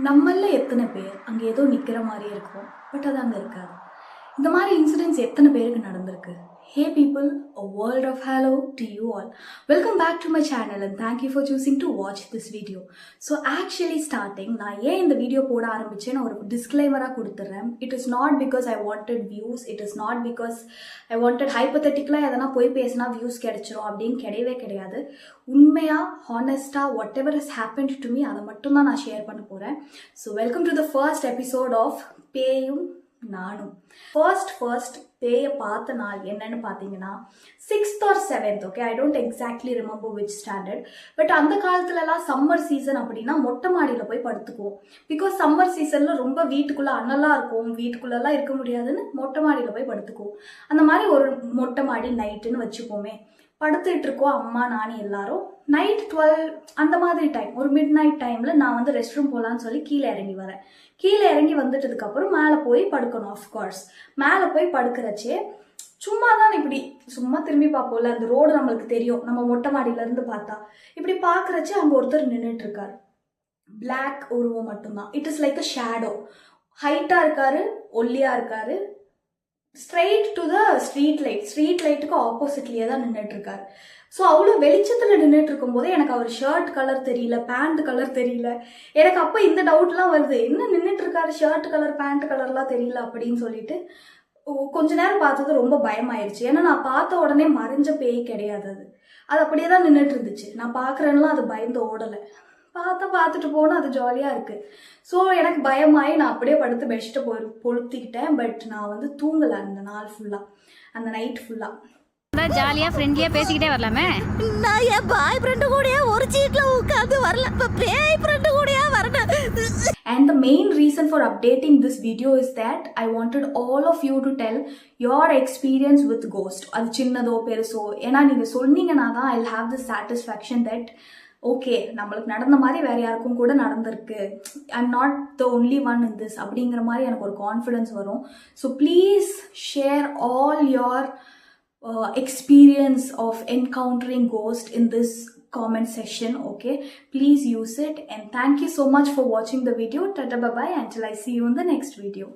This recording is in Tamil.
நம்மள எத்தனை பேர் அங்கே ஏதோ நிற்கிற மாதிரி இருக்கும், பட் அது அங்கே இருக்காது. இந்த மாதிரி இன்சிடென்ட்ஸ் எத்தனை பேருக்கு நடந்திருக்கு? Hey people, a world of hello to you all. Welcome back to my channel and thank you for choosing to watch this video. So actually starting, நான் ஏன் இந்த வீடியோ போட ஆரம்பிச்சேன்னு ஒரு டிஸ்க்ளைமராக கொடுத்துட்றேன். It is not because I wanted views, it is not because I wanted hypothetically எதனா போய் பேசினா வியூஸ் கிடைச்சிரும் அப்படின்னு கிடையவே கிடையாது. உண்மையாக ஹானஸ்டாக whatever has happened to me அதை மட்டும்தான் நான் ஷேர் பண்ண போகிறேன். So welcome to the first episode of பேயும் நானும். ஃபர்ஸ்ட் பேயை பார்த்த நாள் என்னன்னு பார்த்தீங்கன்னா 6th or 7th, okay, I don't exactly remember which standard. But அந்த காலத்துலலாம் சம்மர் சீசன் அப்படின்னா மொட்டை மாடியில் போய் படுத்துக்குவோம். பிகாஸ் சம்மர் சீசனில் ரொம்ப வீட்டுக்குள்ளே அனலாக இருக்கும், வீட்டுக்குள்ளெல்லாம் இருக்க முடியாதுன்னு மொட்டை மாடியில் போய் படுத்துக்குவோம். அந்த மாதிரி ஒரு மொட்டை மாடி நைட்டுன்னு வச்சுப்போமே, படுத்துட்டு இருக்கோம் அம்மா நானே எல்லாரும். நைட் 12 அந்த மாதிரி டைம், ஒரு மிட் நைட் டைமில் நான் வந்து ரெஸ்ட் ரூம் போகலான்னு சொல்லி கீழே இறங்கி வரேன். கீழே இறங்கி வந்துட்டதுக்கப்புறம் மேலே போய் படுக்கணும். ஆஃப்கோர்ஸ் மேலே போய் படுக்கிறச்சே சும்மா தான் இப்படி சும்மா திரும்பி பார்ப்போம்ல, அந்த ரோடு நம்மளுக்கு தெரியும் நம்ம மொட்டை மாடியிலேருந்து பார்த்தா. இப்படி பார்க்குறச்சே அங்கே ஒருத்தர் நின்றுட்டு இருக்காரு. பிளாக் உருவம் மட்டும்தான். It is like a shadow. ஹைட்டாக இருக்காரு, ஒல்லியாக இருக்காரு. ஸ்ட்ரெயிட் டு த ஸ்ட்ரீட் லைட்டுக்கு ஆப்போசிட்லேயே தான் நின்றுட்டு இருக்காரு. ஸோ அவ்வளோ வெளிச்சத்தில் நின்றுட்டு இருக்கும்போதே எனக்கு அவர் ஷர்ட் கலர் தெரியல, பேண்ட் கலர் தெரியல. எனக்கு அப்போ இந்த டவுட்லாம் வருது, என்ன நின்றுட்டு இருக்காரு, ஷர்ட் கலர் பேண்ட் கலர்லாம் தெரியல அப்படின்னு சொல்லிட்டு கொஞ்ச நேரம் பார்த்தது ரொம்ப பயமாயிருச்சு. ஏன்னா நான் பார்த்த உடனே மறைஞ்ச பேய் கிடையாது, அது அப்படியே தான் நின்றுட்டு இருந்துச்சு. நான் பார்க்குறேன்லாம் அது பயந்து ஓடலை. பார்த்துட்டு போனால் அது ஜாலியாக இருக்குது. ஸோ எனக்கு பயமாயி நான் அப்படியே படுத்து பெட்ஷீட்டை பொழுத்திக்கிட்டேன். பட் நான் வந்து தூங்கலை அந்த நாள் ஃபுல்லாக, அந்த நைட் ஃபுல்லாக. ஜாலியா ஃப்ரெண்ட்லியா பேசிக்கிட்டே வரலாமே. நான் என் பாய் ஃப்ரெண்டு கூடயே ஒரு சீட்ல உட்கார்ந்து வரல, இப்ப பேய் ஃப்ரெண்டு கூடயே வரணும். And the main reason for updating this video is that I wanted all of you to tell your experience with ghost. அது சின்னதோ பெருசோ, ஏன்னா நீங்க சொன்னீங்கன்னா தான் I'll have the satisfaction that okay நம்மளுக்கு நடந்த மாதிரி வேற யாருக்கும் கூட நடந்திருக்கு, I'm not the only one in this அப்படிங்கிற மாதிரி எனக்கு ஒரு கான்ஃபிடன்ஸ் வரும். So please share all your experience of encountering ghost in this comment section. Okay, please use it, and thank you so much for watching the video. Tata bye bye until I see you in the next video.